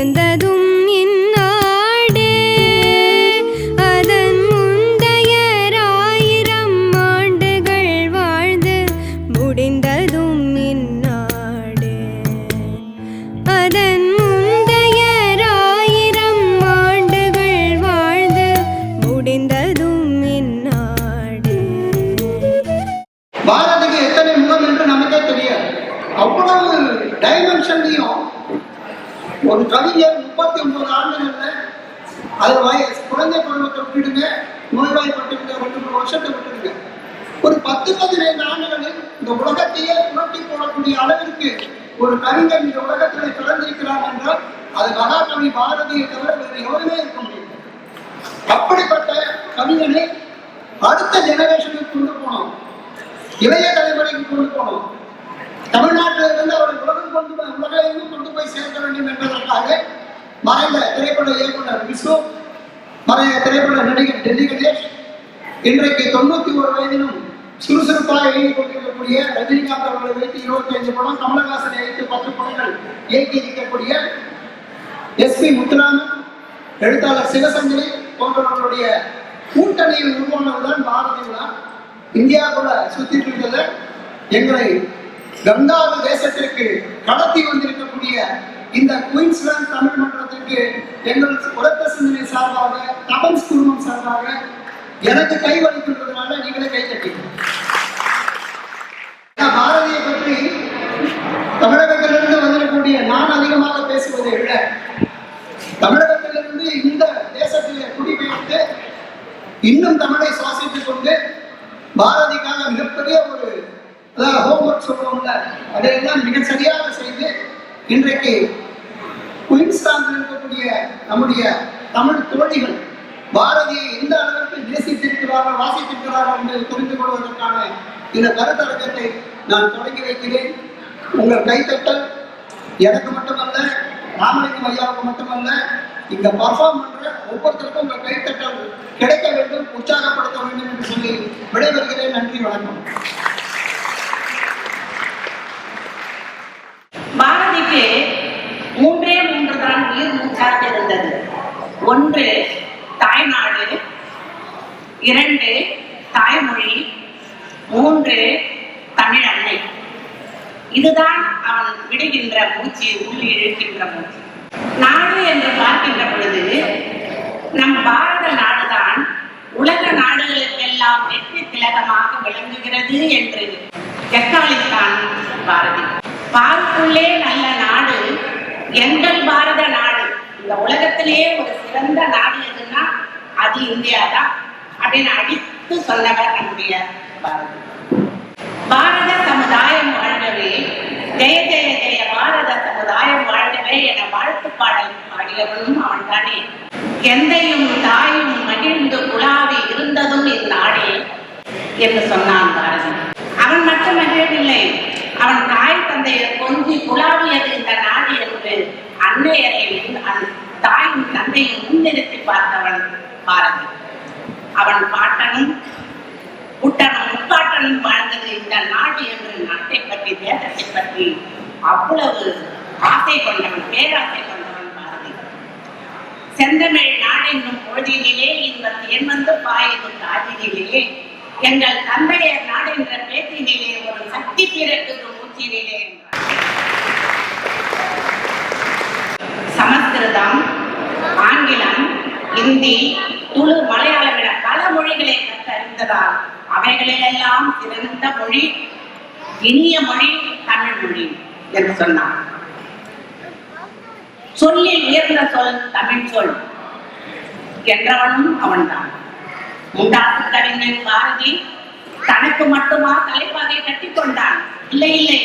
பிறந்ததும் இந்நாடே அதன் முந்தையர் 1000 ஆண்டுகள் வாழ்ந்து முடிந்ததும் இந்நாடே அதன் முந்தையர் 1000 ஆண்டுகள் வாழ்ந்து முடிந்ததும் இந்நாடே. பாரதிக்கு எத்தனை முகம் என்று நமக்கே தெரியாது. அவ்வளவு டைமென்ஷன்லையும் ஒரு கவிஞர் 39 ஆண்டுகள்ல அது குழந்தை பருவத்தை விட்டுடுங்க, நோய்வாய்ப்பட்டிருக்க 2-3 வருஷத்தை விட்டுடுங்க, ஒரு 10-15 ஆண்டுகளில் இந்த உலகத்தையே புரட்டி போடக்கூடிய அளவிற்கு ஒரு கவிஞர் இந்த உலகத்தில் பிறந்திருக்கிறார் என்றால் அது மகாகவி பாரதியை தவிர வேறு எவருமே இருக்க முடியும். அப்படிப்பட்ட கவிஞனை அடுத்த ஜெனரேஷனுக்கு கொண்டு போனோம், இளைய தலைமுறைக்கு கொண்டு போனோம். தமிழ்நாட்டில் இருந்து அவரை உலகம் கொண்டு போய் சேர்க்க வேண்டும் என்பதற்காக மறைந்த திரைப்பட இயக்குனர் விஷ்ணு, மறைந்த திரைப்பட நடிகர் டெல்லி கணேஷ், இன்றைக்கு 91 வயதிலும் சுறுசுறுப்பாக இயங்கிக் கொண்டிருக்கக்கூடிய ரஜினிகாந்த் அவர்களை வைத்து 25 படம், கமலஹாசனை வைத்து 10 படங்கள் இயக்கி இருக்கக்கூடிய SP முத்துராமன், எழுத்தாளர் சிவசங்கரி போன்றவர்களுடைய கூட்டணியில் உருவானதுதான் பாரதி விழா. இந்தியாவுக்குள்ள சுத்திட்டு இருக்கிறத எங்களை கங்காவு தேசத்திற்கு கடத்தி வந்திருக்கக்கூடிய இந்த குயின்ஸ்லாந்து தமிழ் மன்றத்திற்கு எங்கள் உரத்த சிந்தனை சார்பாக, தபன்ஸ் குழுமம் சார்பாக எனக்கு கை வலிக்கின்றதுனால நீங்களே கை தட்டீங்க. பாரதியை பற்றி தமிழகத்திலிருந்து வந்திருக்கக்கூடிய நான் அதிகமாக பேசுவதை விட தமிழகத்திலிருந்து இந்த தேசத்திலே குடிபெயர்ந்து இன்னும் தமிழை சுவாசித்துக் கொண்டு பாரதிக்காக மிகப்பெரிய ஒரு ஹோம்ஒர்க் சொல்லுவோம்ல, அதையெல்லாம் மிக சரியாக செய்து இன்றைக்கு குயின்ஸ்லாந்தில் இருக்கக்கூடிய நம்முடைய தமிழ் தோழிகள் பாரதியை எந்த அளவிற்கு நேசித்திருக்கிறார்கள், வாசித்திருக்கிறார்கள் என்று தெரிந்து கொள்வதற்கான இந்த கருத்தரங்கத்தை நான் தொடங்கி வைக்கிறேன். உங்கள் கைத்தட்டல் எனக்கு மட்டுமல்ல, ராமலிங்கம் ஐயாவுக்கு மட்டுமல்ல, இங்க பர்ஃபார்ம் பண்ற ஒவ்வொருத்தருக்கும் உங்கள் கைத்தட்டல் கிடைக்க வேண்டும், உற்சாகப்படுத்த வேண்டும் என்று சொல்லி விடைபெறுகிறேன். நன்றி, வணக்கம். பாரதிக்கு 3 தான் உயிர் மூச்சாக இருந்தது. 1 தாய்நாடு, 2 தாய்மொழி, 3 தமிழ் அன்னை. இதுதான் அவன் விடுகின்ற மூச்சு, உள்ளி இழுக்கின்ற மூச்சு. நாடு என்று பார்க்கின்ற பொழுது நம் பாரத நாடுதான் உலக நாடுகளுக்கெல்லாம் வெற்றி திலகமாக விளங்குகிறது என்று எக்காலித்தான் பாரதி. பாருக்குள்ளே நல்ல நாடு எங்கள் பாரத நாடு, இந்த உலகத்திலேயே ஒரு சிறந்த நாடு எதுன்னா அது இந்தியா தான் அப்படின்னு அடித்து சொன்னவர் நம்முடைய பாரதி. பாரத சமுதாயம் வாழ்கவே, ஜெய ஜெய ஜெய பாரத சமுதாயம் வாழ்கவே என வாழ்த்து பாடல் பாடியவனும் அவன் தானே. எந்தையும் தாயும் மகிழ்ந்து குழாவி இருந்ததும் இந்நாடே என்று சொன்னான் பாரதி. அவன் மட்டும் மகிழவில்லை, அவன் தாய் தந்தையை கொஞ்சி குழாவியது இந்த நாடு என்று அன்னையரையும் தாயும் தந்தையும் முன்னிறுத்தி பார்த்தவன் பாரதி. அவன் பாட்டனும் புட்டனும் முப்பாட்டனும் வாழ்ந்தது இந்த நாடு என்று நாட்டை பற்றி, தேசத்தை பற்றி அவ்வளவு ஆசை கொண்டவன், பேராசை கொண்டவன் பாரதி. செந்தமிழ் நாடென்னும் பொழுதினிலே இன்பத் தேன் வந்து பாயுது காதினிலே, எங்கள் தந்தையர் நாடு என்ற பேச்சினிலே ஒரு சக்தி பிறக்குது மூச்சினிலே. சமஸ்கிருதம், ஆங்கிலம், இந்தி, துளு, மலையாளம் என பல மொழிகளை கற்றறிந்ததால் அவைகளிலெல்லாம் சிறந்த மொழி, இனிய மொழி தமிழ் மொழி என்று சொன்னார். சொல்லில் உயர்ந்த சொல் தமிழ் சொல் என்றவனும் அவன்தான். முண்டாசு கவிஞன் பாரதி தனக்கு மட்டுமா தலைப்பாகை கட்டி கொண்டான்? இல்லை இல்லை,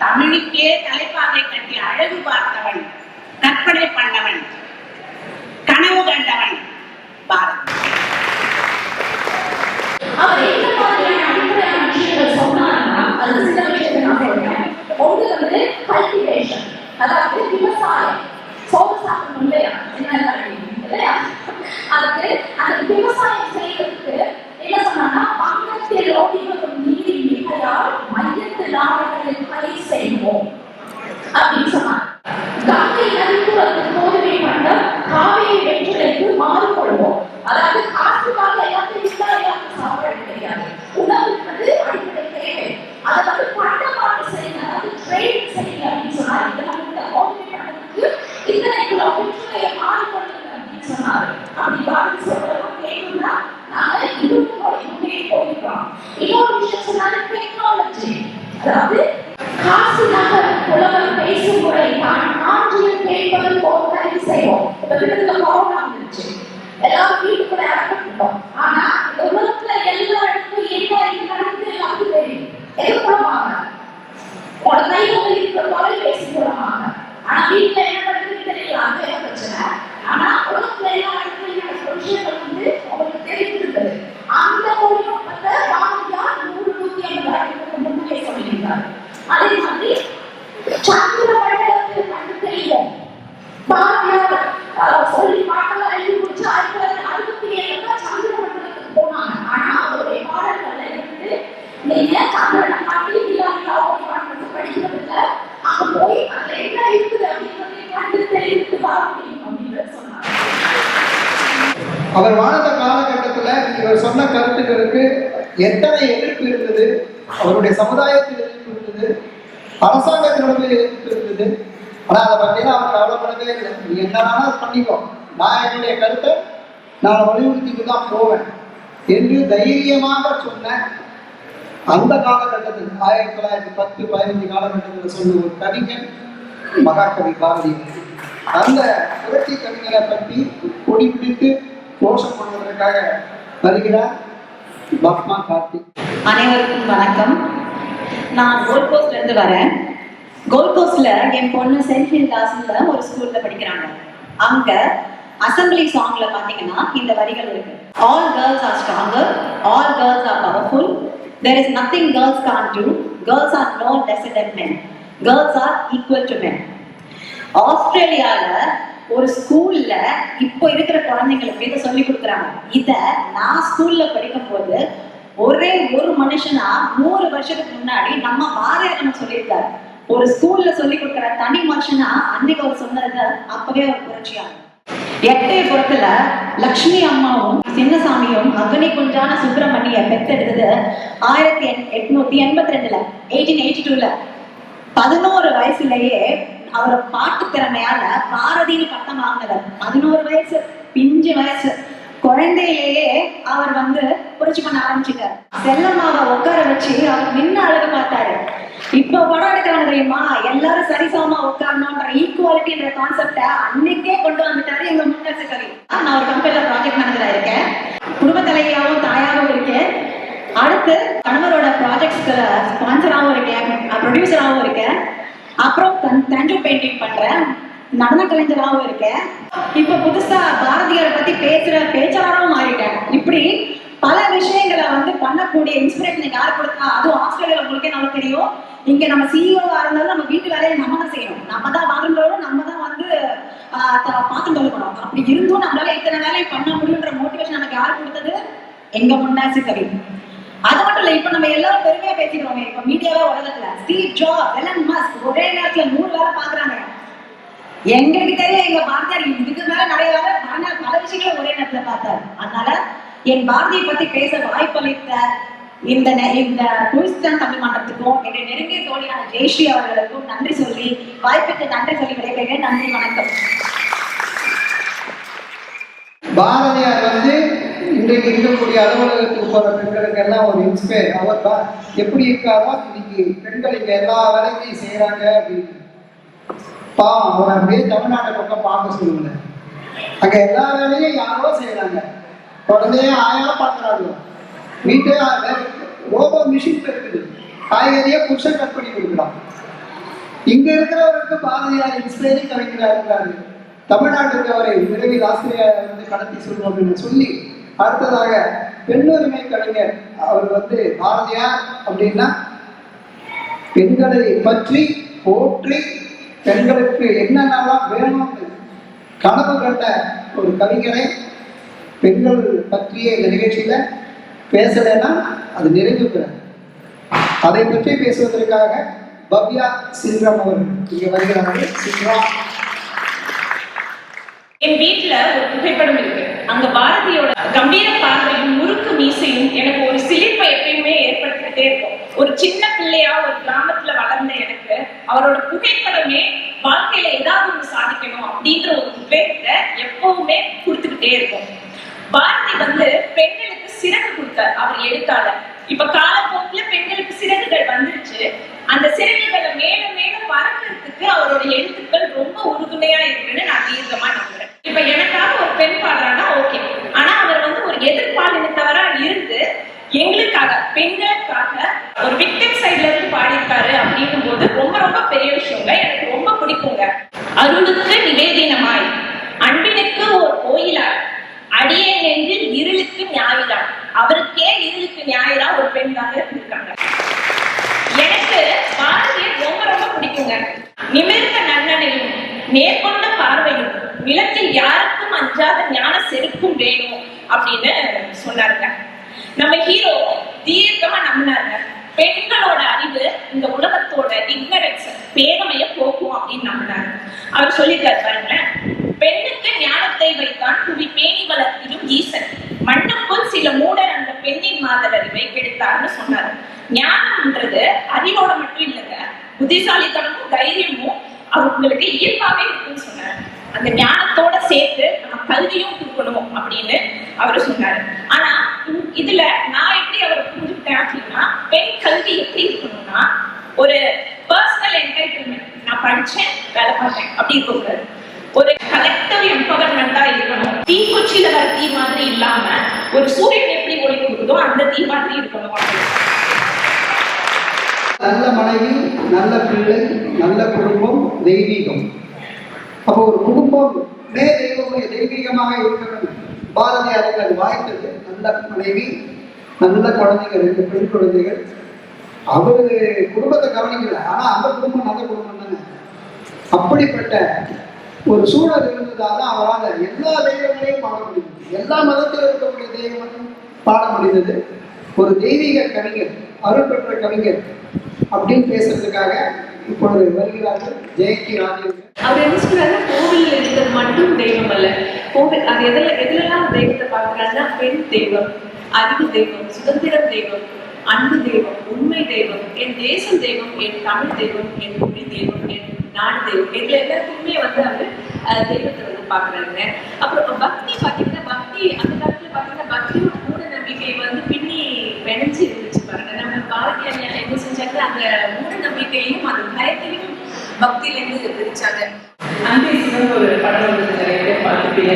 தமிழுக்கே தலைப்பாகை கட்டி அழகு பார்த்தவன், கற்பனை பண்ணவன், கனவு கண்டவன் பாரதி. அவர் எந்த மாதிரியான அடிப்படையான விஷயங்கள் சொன்னார்னா அது சில விஷயத்தை நான் சொல்றேன். ஒன்று வந்து கல்டிவேஷன், அதாவது விவசாயம். சோறு சாப்பிடணும் இல்லையா, என்ன இல்லையா, அதுக்கு அந்த விவசாயம் செய்யறதுக்கு என்ன சொன்னாங்கன்னா, பங்கத்தில் ஓடிவரும் நீரின் மிகையால் மையத்தில் ஆவணங்களில் பயிர் செய்வோம் அப்படின்னு சொன்னாங்க. கங்கை நதிப்புறத்துக்கு போது பெற்றோரை மாறிக்கொள்ளுங்க அப்படின்னு சொன்னாரு. அப்படி பாரதி சொல்றதெல்லாம் கேட்கணும்னா நாங்க இன்னும் போயிருக்கோம். இன்னொரு விஷயம் சொன்னாரு, டெக்னாலஜி. அதாவது காசு நகர் புலவர் பேசும் முறை தான் ஆட்சியில் கேட்பது போல் தயவு செய்வோம். இப்ப வீட்டுல கொரோனா வந்துருச்சு, எல்லாரும் வீட்டுக்குள்ள அடக்கப்பட்டோம். ஆனா இந்த உலகத்துல எல்லா இடத்துக்கும் என்ன நடக்குது எல்லாருக்கும் தெரியும். எது மூலமாக? உங்களோட கையில இருக்கிற தொலைபேசி மூலமாக. ஆனா வீட்டுல என்ன நடக்குதுன்னு தெரியல, அது பிரச்சனை. ஆனா உலகத்துல எல்லா இடத்துலயும் நடக்கிற விஷயங்கள் உங்களுக்கு தெரிஞ்சிருக்குது. அந்த தொழில்நுட்பத்தை பாரதியார் 100-150 ஆண்டுகளுக்கு முன்னே சொல்லியிருந்தார். அதே மாதிரி சந்திர மண்டலத்தில் கண்டு தெரியும். பாரதியார் சொல்லி பாட்டெல்லாம் எழுதி முடிச்சு 1967 சந்திர மண்டலத்துக்கு போனாங்க. ஆனா அவருடைய பாடல்கள்ல இருந்து நீங்க சந்திரனை காட்டி படிக்கிறதுல அங்க போய் அதுல என்ன இருக்குது அப்படின்றதை கண்டு தெரிவித்து பார்க்க முடியும் அப்படின்னு சொன்னாங்க. அவர் வாழ்ந்த காலகட்டத்துல இவர் சொன்ன கருத்துக்களுக்கு எத்தனை எதிர்ப்பு இருந்தது, அவருடைய சமுதாயத்தில் எதிர்ப்பு இருந்தது, அரசாங்கத்தினுடைய எதிர்ப்பு இருந்தது. ஆனா அதை பற்றினா அவர் கவலைப்படவே இல்லை. நீ என்ன வேணாலும் பண்ணிக்கோ, நான் என்னுடைய கருத்தை நான் வலியுறுத்திட்டு தான் போவேன் என்று தைரியமாக சொன்ன அந்த காலகட்டத்தில் 1910-15 காலகட்டத்தில் சொன்ன ஒரு கவிஞர் மகாகவி பாரதி. அந்த புரட்சி கவிஞரை பற்றி கொடி பிடித்து கோஷம் பண்ணுவதற்காக வருகிறார் பத்மா கார்த்திக். அனைவருக்கும் வணக்கம். நான் கோல்ட் கோஸ்ட்ல இருந்து வரேன். கோல்ட் கோஸ்ட்ல என் பொண்ணு சென்ட் ஹில்டாஸ்ல ஒரு ஸ்கூல்ல படிக்கிறாங்க. அங்க அசம்பிளி சாங்ல பாத்தீங்கன்னா இந்த வரிகள் இருக்கு. All girls are stronger, all girls are powerful, there is nothing girls can't do, girls are no lesser than men, girls are equal to men. ஆஸ்திரேலியால ஒரு ஸ்கூல்ல இப்போ இருக்கிற குழந்தைங்களுக்கு இதை சொல்லி கொடுக்குறாங்க. இத நான் ஸ்கூல்ல படிக்கும் போது ஒரே ஒரு மனுஷனா 100 வருஷத்துக்கு முன்னாடி நம்ம பாரதியார் நம்ம சொல்லியிருக்காரு. ஒரு ஸ்கூல்ல சொல்லி கொடுக்குற தனி மனுஷனா அன்னைக்கு அவர் சொன்னது அப்பவே ஒரு புரட்சியாகும். எட்டயபுரத்துல லட்சுமி அம்மாவும் சின்னசாமியும் அக்னி குஞ்சான சுப்பிரமணிய பெத்தெடுத்தது 1882ல 1882ல 11 வயசுலயே அவர் பாட்டு திறமையால பாரதின்னு பட்டம் வாங்கினவர். 11 வயசு, பிஞ்சு வயசு குழந்தையிலேயே அவர் புரட்சி பண்ண ஆரம்பிச்சுட்டார். செல்லம்மாவை உட்கார வச்சு அவர் நின்று அழகு பார்த்தாரு. இப்ப படம் எடுக்கிறாங்க தெரியுமா, எல்லாரும் சரிசமமா உட்காரணும்ன்ற ஈக்குவாலிட்டின்ற கான்செப்ட அன்னைக்கே கொண்டு வந்துட்டாரு எங்க முன்னரசு கவி. நான் ஒரு கம்பெனில ப்ராஜெக்ட் மேனேஜரா இருக்கேன், குடும்ப தலைவியாவும் தாயாவும் இருக்கேன். அடுத்து கணவரோட ப்ராஜெக்ட்ஸ்ல ஸ்பான்சராகவும் இருக்கேன், ப்ரொடியூசராகவும் இருக்கேன். அப்புறம் தஞ்சு பெயிண்டிங் பண்றேன், நடன கலைஞராகவும் இருக்கேன். இப்ப புதுசா பாரதியாரை பத்தி பேசுற பேச்சாளராகவும் மாறிட்டேன். இப்படி பல விஷயங்களை பண்ணக்கூடிய இன்ஸ்பிரேஷன் யார் கொடுத்தா, அதுவும் ஆஸ்திரேலியால உங்களுக்கே நல்லா தெரியும். இங்க நம்ம சிஇஓவா இருந்தாலும் நம்ம வீட்டு வேலையை நம்ம தான் செய்யணும், நம்ம தான் வாங்குறோம், நம்ம தான் பார்த்து கொடுக்கணும். அப்படி இருந்தும் நம்மளால இத்தனை வேலையை பண்ண முடியுன்ற மோட்டிவேஷன் நமக்கு யார் கொடுத்தது? எங்க முன்னாசி கவி. அது மட்டும் இல்ல, இப்ப நம்ம எல்லாரும் பெருமையா பேசிக்கிறோமே, இப்ப மீடியாவா உலகத்துல ஸ்டீவ் ஜாப்ஸ், எலன் மஸ்க் ஒரே நேரத்துல 100 வேலை பாக்குறாங்க. எங்களுக்கு தெரியும் எங்க பாரதியார் இதுக்கு மேல நிறைய வேலை பல விஷயங்களை ஒரே நேரத்துல பார்த்தாரு. அதனால என் பாரதியை பத்தி பேச வாய்ப்பளித்த இந்த குயிஸ்தான் தமிழ் மன்றத்துக்கும் என்னுடைய நெருங்கிய தோழியான ஜெயஸ்ரீ அவர்களுக்கும் நன்றி சொல்லி வாய்ப்புக்கு நன்றி சொல்லி விடைபெறுகிறேன். நன்றி, வணக்கம். பாரதியார் இன்றைக்கு இருக்கக்கூடிய அலுவலகத்துக்கு போற பெண்களுக்கு எல்லாம் ஒரு இன்ஸ்பயர். அவர் தான் எப்படி இருக்காரோ இன்னைக்கு பெண்கள் இங்க எல்லா வேலைகளையும் செய்யறாங்க அப்படின்னு. பாவம், அவர் அப்படியே தமிழ்நாட்டை பக்கம் பார்க்க சொல்லுங்க. அங்க எல்லா வேலையும் யாரோ செய்யறாங்க. குழந்தைய ஆயா பார்க்கறாங்க, வீட்டே ரோபோ மிஷின் இருக்குது, காய்கறியை புருஷன் கட் பண்ணி கொடுக்கலாம். இங்க இருக்கிறவருக்கு பாரதியார் இன்ஸ்பைரிங் கவிஞராக இருக்கிறாரு. தமிழ்நாட்டுக்கு அவரை விரைவில் ஆசிரியர் கடத்தி சொல்லுவோம் அப்படின்னு சொல்லி அடுத்ததாக பெண்ணுரிமை கலைஞர் அவர் பாரதியார் அப்படின்னா பெண்களை பற்றி போற்றி பெண்களுக்கு என்னென்னலாம் வேணும்னு கனவு கண்ட ஒரு கவிஞரை பெண்கள் பற்றிய இந்த நிகழ்ச்சியில பேசலைன்னா அது நிறைவு பெறாது. அதை பற்றி பேசுவதற்காக பவ்யா சின்ரம் அவர்கள் இங்கே வருகிறார்கள். சின்ரம், என் வீட்டுல ஒரு புகைப்படம் இருக்கு. அங்க பாரதியோட கம்பீர பார்வையும் முறுக்கு மீசையும் எனக்கு ஒரு சிலிப்பை எப்பயுமே ஏற்படுத்திட்டே இருக்கும். ஒரு சின்ன பிள்ளையா ஒரு கிராமத்துல வளர்ந்த எனக்கு அவரோட புகைப்படமே வாழ்க்கையில ஏதாவது ஒண்ணு சாதிக்கணும் அப்படின்ற ஒரு உத்வேகத்தை எப்பவுமே கொடுத்துக்கிட்டே இருக்கும். பாரதி பெண்களுக்கு சிறகு கொடுத்தார். அவர் எழுத்தாளர். இப்ப காலப்போக்குல பெண்களுக்கு சிறகுகள் வந்துருச்சு. அந்த சிறகுகளை மேலும் மேலும் பறக்கிறதுக்கு அவரோட எழுத்துக்கள் ரொம்ப உறுதுணையா இருக்குன்னு நான் தீர்க்கமா நம்புறேன். இப்ப எனக்காக ஒரு பெண் பாடுறான்னா ஓகே, ஆனா அவர் ஒரு எதிர்பாலினத்தவரா இருந்து எங்களுக்காக பெண்களுக்காக ஒரு விக்டிம் சைட்ல இருந்து பாடியிருக்காரு அப்படின்னும் போது ரொம்ப ரொம்ப பெரிய விஷயங்க. எனக்கு ரொம்ப பிடிக்குங்க. அருளுக்கு நிவேதினமாய் அன்பினுக்கு ஒரு கோயிலார் அடியே நெஞ்சில் இருளுக்கு ஞாயிறா. அவருக்கே இருளுக்கு ஞாயிறா ஒரு பெண் தாங்க இருக்காங்க. எனக்கு பாரதியை ரொம்ப ரொம்ப பிடிக்குங்க. நிமிர்ந்த நன்னனையும் நேர்கொண்ட பார்வையும் நிலத்தில் யாருக்கும் அஞ்சாத ஞான செருக்கும் வேணும் அப்படின்னு சொன்னாருங்க. நம்ம ஹீரோ தீர்க்கமா நம்பினாருங்க. பெண்களோட அறிவு இந்த உலகத்தோட இக்னரன்ஸ் பேதமைய போக்கும் அப்படின்னு நம்பினாரு. அவர் சொல்லியிருக்காரு பாருங்களேன், பெண்ணுக்கு ஞானத்தை வைத்தான் புவி பேணி வளர்த்திடும் ஈசன், மண்ணுக்குள் சில மூடர் அந்த பெண்ணின் மாதர் அறிவை கெடுத்தார்னு சொன்னாரு. ஞானம்ன்றது அறிவோட மட்டும் இல்லைங்க, புத்திசாலித்தனமும் தைரியமும் அவங்களுக்கு இயல்பாவே இருக்குன்னு சொன்னாரு. அந்த ஞானத்தோட சேர்த்து நம்ம கல்வியும் கொடுக்கணும் அப்படின்னு அவரு சொன்னாரு. ஆனா இதுல நான் எப்படி அவரை புரிஞ்சுக்கிட்டேன் அப்படின்னா, பெண் கல்வி எப்படி இருக்கணும்னா ஒரு பர்சனல் என்டைட்டில்மெண்ட், நான் படிச்சேன் வேலை பார்த்தேன் அப்படி இருக்கக்கூடாது. ஒரு கலெக்டிவ் எம்பவர்மெண்டா இருக்கணும். தீக்குச்சியில வர தீ மாதிரி இல்லாம ஒரு சூரியன் எப்படி ஒளி கொடுக்குதோ அந்த தீ மாதிரி இருக்கணும். நல்ல மனைவி, நல்ல பிள்ளை, நல்ல குடும்பம், தெய்வீகம். அப்போ ஒரு குடும்பம் தெய்வீகமாக இருக்கணும். பாரதி அவருக்கு அது வாய்த்தது. நல்ல மனைவி, நல்ல குழந்தைகள், 2 பெண் குழந்தைகள். அவரு குடும்பத்தை கவனிக்கல, ஆனா அந்த குடும்பம் நல்ல குடும்பம் தானே. அப்படிப்பட்ட ஒரு சூழல் இருந்ததால்தான் அவரால் எல்லா தெய்வங்களையும் பாட முடியும், எல்லா மதத்தில் இருக்கக்கூடிய தெய்வங்களையும் பாட முடிந்தது. ஒரு தெய்வீக கவிஞர், அருள் பெற்ற கவிஞர் அப்படின்னு பேசுறதுக்காக இப்பொழுது வருகிறார்கள் ஜெயந்தி ராஜேந்திரன். அவர் என்ன சொல்றாரு, கோவில் இருக்கிறது மட்டும் தெய்வம் அல்ல. கோவில் அது எதுலாம் தெய்வத்தை பார்க்கிறாருன்னா, பெண் தெய்வம், அறிவு தெய்வம், சுதந்திரம் தெய்வம், அன்பு தெய்வம், உண்மை தெய்வம், என் தேசம் தெய்வம், என் தமிழ் தெய்வம், என் மொழி தெய்வம், என் நாடு தெய்வம். இதுல எல்லாத்துக்குமே அவர் தெய்வத்தை பாக்குறாங்க. அப்புறம் பக்தி பாத்தீங்கன்னா, பக்தி அந்த காலத்துல பாத்தீங்கன்னா பக்தியோட மூட நம்பிக்கை பின்னி பிணைஞ்சு இருந்துச்சு பாருங்க. நம்ம பாரதியார் என்ன செஞ்சாங்க, அந்த மூட நம்பிக்கையும் அந்த பயத்தையும் பக்தியிலேருந்து பிரிச்சாங்க. அன்பே சிவன் ஒரு படம் நிறைய பேர் பார்த்துப்பீங்க.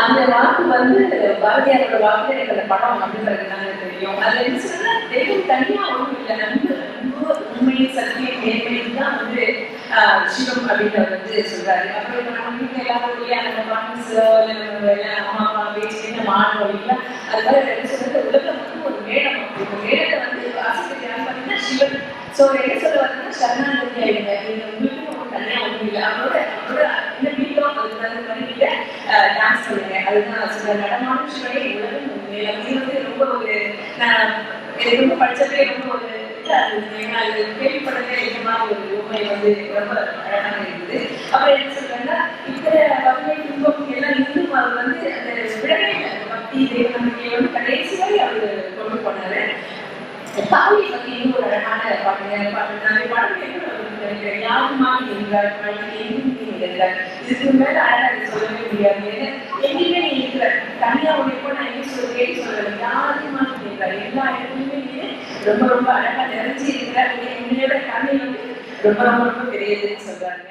அந்த வாக்கு பாரதியாரோட வாக்கு எனக்கு அந்த படம் அப்படின்றதுனால தெரியும். அதுல என்ன சொன்னா, தெய்வம் தனியா ஒன்றும் இல்லை, நம்ம உண்மையை சத்தியம் நேர்மையும் தான் சிவம் அப்படின்னு சொல்றாரு. அப்புறம் இப்ப நம்ம வீட்டுல எல்லாரும் இல்லையா, நம்ம பாண்டிஸோ இல்லை அம்மா அப்பா பேச்சு நம்ம ஆண்மொழிலாம் அதுக்காக என்ன சொல்றது, உலகம் ஒரு மேடம். இந்த மேடத்தை வாசிக்கிறது யாரும் பார்த்தீங்கன்னா சிவன். ஸோ என்ன சொல்ல வரதுன்னா, சரணாகதி ஆயிடுங்க. நீங்க உங்களுக்கு தனியா ஒன்றும் இல்லை, அவரோட இந்த வீட்டும் அதுக்கு பண்ணிக்கிட்ட டான்ஸ் பண்ணுங்க. அதுதான் சொல்ற நடமாடும் சிவனே உலகம் மேல. இது ரொம்ப ஒரு எனக்கு ரொம்ப படிச்சதே ரொம்ப ஒரு கேள்விப்படவே இந்த ஒரு உண்மை ரொம்ப அழகாக இருக்குது. அப்புறம் என்ன சொல்றாங்கன்னா, இருக்கிற வறுமை துன்பம் எல்லாம் இன்னும் அவர் அந்த விடவே இல்லை. பக்தி தெய்வ நம்பிக்கையை கடைசி வரை அவர் கொண்டு போனாரு. தாலியை பத்தி இன்னும் ஒரு அழகான நினைக்கிறேன். யாருமாய் இருக்கிறார், இருக்கிறார். இதுக்கு மேல அழகாக சொல்லவே முடியாது. எங்கேயுமே நீ இருக்கிற தனியா உடைப்போ நான் என்ன கேள்வி சொல்றேன், யாருமா இருக்கிறார், எல்லா இடத்துலையுமே நீ ரொம்ப ரொம்ப அழகா நிறைஞ்சி இருக்கிறார். உங்களோட கண்ணை ரொம்ப ரொம்ப ரொம்ப பெரியதுன்னு சொல்றாங்க.